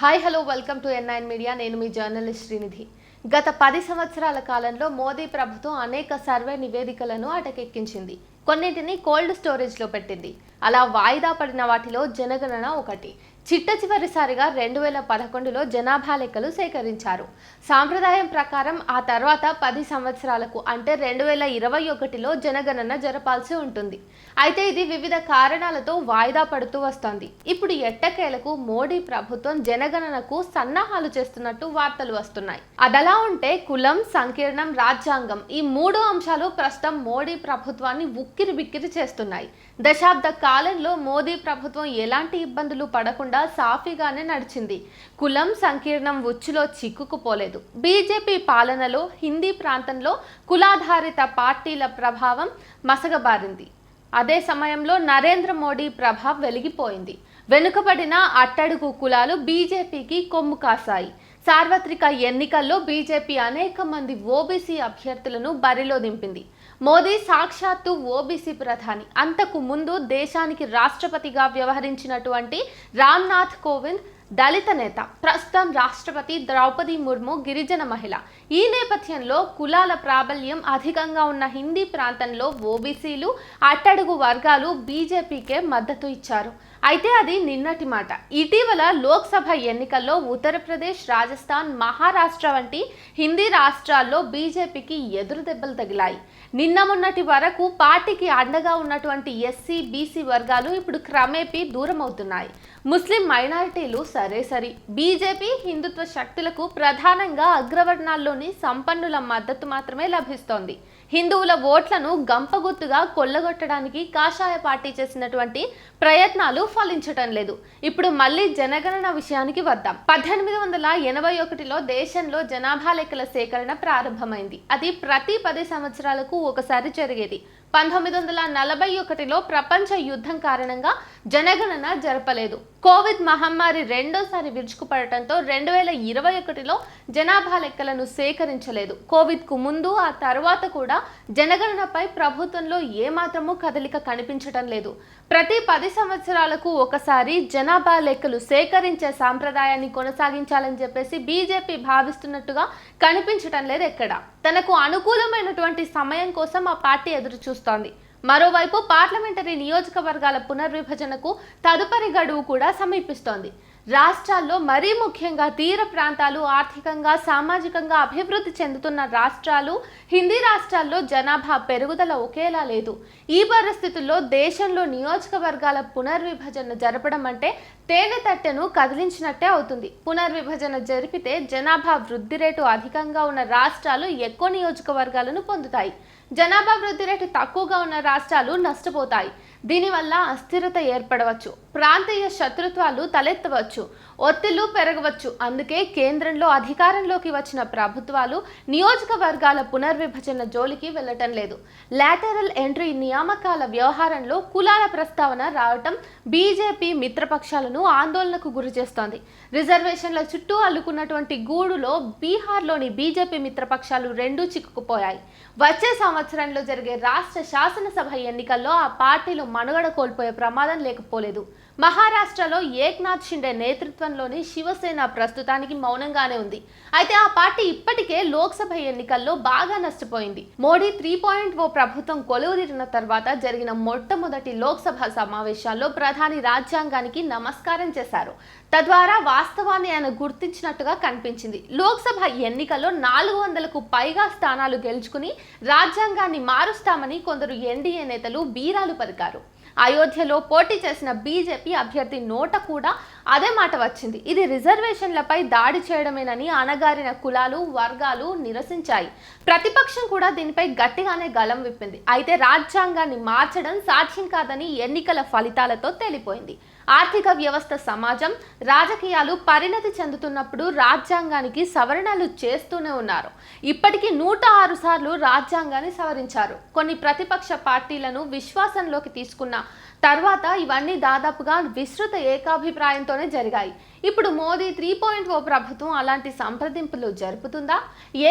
Hi hello welcome to N9 media. నేను మీ journalist Srinidhi. గత 10 సంవత్సరాల కాలంలో మోదీ ప్రభుత్వం అనేక సర్వే నివేదికలను అటకెక్కించింది. కొన్నింటిని కోల్డ్ స్టోరేజ్లో పెట్టింది. అలా వాయిదా పడిన వాటిలో జనగణన ఒకటి. చిట్ట చివరిసారిగా 2011లో జనాభా లెక్కలు సేకరించారు. సాంప్రదాయం ప్రకారం ఆ తర్వాత 10 సంవత్సరాలకు అంటే 2021లో జనగణన జరపాల్సి ఉంటుంది. అయితే ఇది వివిధ కారణాలతో వాయిదా పడుతూ వస్తోంది. ఇప్పుడు ఎట్టకేలకు మోడీ ప్రభుత్వం జనగణనకు సన్నాహాలు చేస్తున్నట్టు వార్తలు వస్తున్నాయి. అదలా ఉంటే కులం, సంకీర్ణం, రాజ్యాంగం ఈ 3 అంశాలు ప్రస్తుతం మోడీ ప్రభుత్వాన్ని ఉక్కిరి బిక్కిరి చేస్తున్నాయి. దశాబ్ద కాలంలో మోదీ ప్రభుత్వం ఎలాంటి ఇబ్బందులు పడకుండా సాఫీగానే నడిచింది. కులం, సంకీర్ణం ఉచ్చులో చిక్కుకుపోలేదు. బీజేపీ పాలనలో హిందీ ప్రాంతంలో కులాధారిత పార్టీల ప్రభావం మసగబారింది. అదే సమయంలో నరేంద్ర మోడీ ప్రభావం వెలిగిపోయింది. వెనుకబడిన అట్టడుగు కులాలు బీజేపీకి కొమ్ము కాశాయి. సార్వత్రిక ఎన్నికల్లో బీజేపీ అనేక మంది ఓబీసీ అభ్యర్థులను బరిలో దింపింది. మోదీ సాక్షాత్తు ఓబీసీ ప్రధాని. అంతకు ముందు దేశానికి రాష్ట్రపతిగా వ్యవహరించినటువంటి రామ్నాథ్ కోవింద్ దళిత నేత. ప్రస్తుతం రాష్ట్రపతి ద్రౌపది ముర్ము గిరిజన మహిళ. ఈ నేపథ్యంలో కులాల ప్రాబల్యం అధికంగా ఉన్న హిందీ ప్రాంతంలో ఓబీసీలు, అట్టడుగు వర్గాలు బీజేపీకే మద్దతు ఇచ్చారు. అయితే అది నిన్నటి మాట. ఇటీవల లోక్సభ ఎన్నికల్లో ఉత్తరప్రదేశ్, రాజస్థాన్, మహారాష్ట్ర వంటి హిందీ రాష్ట్రాల్లో బీజేపీకి ఎదురు దెబ్బలు తగిలాయి. నిన్న మొన్నటి వరకు పార్టీకి అండగా ఉన్నటువంటి ఎస్సీ, బీసీ వర్గాలు ఇప్పుడు క్రమేపీ దూరం అవుతున్నాయి. ముస్లిం మైనారిటీలు సరే బీజేపీ హిందుత్వ శక్తులకు ప్రధానంగా అగ్రవర్ణాల్లోని సంపన్నుల మద్దతు మాత్రమే లభిస్తోంది. హిందువుల ఓట్లను గంపగుత్తుగా కొల్లగొట్టడానికి కాషాయ పార్టీ చేసినటువంటి ప్రయత్నాలు ఫలించటం లేదు. ఇప్పుడు మళ్ళీ జనగణన విషయానికి వద్దాం. 1881లో దేశంలో జనాభా లెక్కల సేకరణ ప్రారంభమైంది. అది ప్రతి 10 సంవత్సరాలకు ఒకసారి జరిగేది. 1941లో ప్రపంచ యుద్ధం కారణంగా జనగణన జరపలేదు. కోవిడ్ మహమ్మారి రెండోసారి విరుచుకుపడటంతో 2021లో జనాభా లెక్కలను సేకరించలేదు. కోవిడ్కు ముందు ఆ తర్వాత కూడా జనగణనపై ప్రభుత్వంలో ఏమాత్రమూ కదలిక కనిపించటం లేదు. ప్రతి 10 సంవత్సరాలకు ఒకసారి జనాభా లెక్కలు సేకరించే సాంప్రదాయాన్ని కొనసాగించాలని చెప్పేసి బీజేపీ భావిస్తున్నట్టుగా కనిపించటం లేదు ఎక్కడ. తనకు అనుకూలమైనటువంటి సమయం కోసం ఆ పార్టీ ఎదురు చూస్తోంది. మరోవైపు పార్లమెంటరీ నియోజకవర్గాల పునర్విభజనకు తదుపరి గడువు కూడా సమీపిస్తోంది. రాష్ట్రాల్లో మరీ ముఖ్యంగా తీర ప్రాంతాలు ఆర్థికంగా, సామాజికంగా అభివృద్ధి చెందుతున్న రాష్ట్రాలు, హిందీ రాష్ట్రాల్లో జనాభా పెరుగుదల ఒకేలా లేదు. ఈ పరిస్థితుల్లో దేశంలో నియోజకవర్గాల పునర్విభజన జరపడం అంటే తేనె తట్టెను కదిలించినట్టే అవుతుంది. పునర్విభజన జరిపితే జనాభా వృద్ధి రేటు అధికంగా ఉన్న రాష్ట్రాలు ఎక్కువ నియోజకవర్గాలను పొందుతాయి. జనాభా వృద్ధి రేటు తక్కువగా ఉన్న రాష్ట్రాలు నష్టపోతాయి. దీనివల్ల అస్థిరత ఏర్పడవచ్చు, ప్రాంతీయ శత్రుత్వాలు తలెత్తవచ్చు, ఒత్తిళ్లు పెరగవచ్చు. అందుకే కేంద్రంలో అధికారంలోకి వచ్చిన ప్రభుత్వాలు నియోజకవర్గాల పునర్విభజన జోలికి వెళ్లటం లేదు. లాటరల్ ఎంట్రీ నియామకాల వ్యవహారంలో కులాల ప్రస్తావన రావటం బీజేపీ మిత్రపక్షాలను ఆందోళనకు గురి చేస్తోంది. రిజర్వేషన్ల చుట్టూ అల్లుకున్నటువంటి గూడులో బీహార్లోని బీజేపీ మిత్రపక్షాలు రెండూ చిక్కుకుపోయాయి. వచ్చే సంవత్సరంలో జరిగే రాష్ట్ర శాసనసభ ఎన్నికల్లో ఆ పార్టీలు మనుగడ కోల్పోయే ప్రమాదం లేకపోలేదు. మహారాష్ట్రలో ఏక్నాథ్ షిండే నేతృత్వంలోని శివసేన ప్రస్తుతానికి మౌనంగానే ఉంది. అయితే ఆ పార్టీ ఇప్పటికే లోక్సభ ఎన్నికల్లో బాగా నష్టపోయింది. మోడీ 3.0 ప్రభుత్వం కొలువుదీరిన తర్వాత జరిగిన మొట్టమొదటి లోక్సభ సమావేశాల్లో ప్రధాని రాజ్యాంగానికి నమస్కారం చేశారు. తద్వారా వాస్తవాన్ని ఆయన గుర్తించినట్టుగా కనిపించింది. లోక్సభ ఎన్నికల్లో 400కు పైగా స్థానాలు గెలుచుకుని రాజ్యాంగాన్ని మారుస్తామని కొందరు ఎన్డీఏ నేతలు బీరాలు పలికారు. అయోధ్యలో పోటీ చేసిన బీజేపీ అభ్యర్థి నోట కూడా అదే మాట వచ్చింది. ఇది రిజర్వేషన్లపై దాడి చేయడమేనని అణగారిన కులాలు, వర్గాలు నిరసించాయి. ప్రతిపక్షం కూడా దీనిపై గట్టిగానే గళం విప్పింది. అయితే రాజ్యాంగాన్ని మార్చడం సాధ్యం కాదని ఎన్నికల ఫలితాలతో తేలిపోయింది. ఆర్థిక వ్యవస్థ, సమాజం, రాజకీయాలు పరిణతి చెందుతున్నప్పుడు రాజ్యాంగానికి సవరణలు చేస్తూనే ఉన్నారు. ఇప్పటికీ 106 సార్లు రాజ్యాంగాన్ని సవరించారు. కొన్ని ప్రతిపక్ష పార్టీలను విశ్వాసంలోకి తీసుకున్న తర్వాత ఇవన్నీ దాదాపుగా విస్తృత ఏకాభిప్రాయంతోనే జరిగాయి. ఇప్పుడు మోదీ 3.0 ప్రభుత్వం అలాంటి సంప్రదింపులు జరుపుతుందా?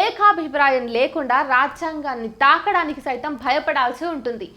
ఏకాభిప్రాయం లేకుండా రాజ్యాంగాన్ని తాకడానికి సైతం భయపడాల్సి ఉంటుంది.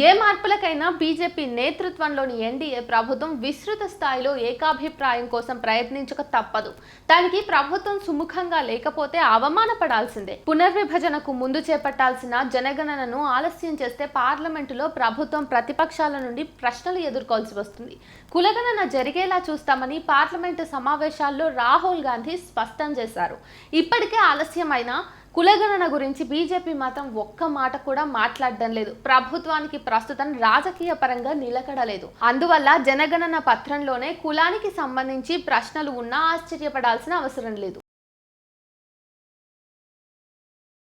ఏ మార్పులకైనా బీజేపీ నేతృత్వంలోని ఎన్డీఏ ప్రభుత్వం విస్తృత స్థాయిలో ఏకాభిప్రాయం కోసం ప్రయత్నించక తప్పదు. దానికి ప్రభుత్వం సుముఖంగా లేకపోతే అవమానపడాల్సిందే. పునర్విభజనకు ముందు చేపట్టాల్సిన జనగణనను ఆలస్యం చేస్తే పార్లమెంటులో ప్రభుత్వం ప్రతిపక్షాల నుండి ప్రశ్నలు ఎదుర్కోవాల్సి వస్తుంది. కులగణన జరిగేలా చూస్తామని పార్లమెంటు సమావేశాల్లో రాహుల్ గాంధీ స్పష్టం చేశారు. ఇప్పటికే ఆలస్యమైన కులగణన గురించి బీజేపీ మాత్రం ఒక్క మాట కూడా మాట్లాడడం లేదు. ప్రభుత్వానికి ప్రస్తుతం రాజకీయ పరంగా నిలకడలేదు. అందువల్ల జనగణన పత్రంలోనే కులానికి సంబంధించి ప్రశ్నలు ఉన్నా ఆశ్చర్యపడాల్సిన అవసరం లేదు.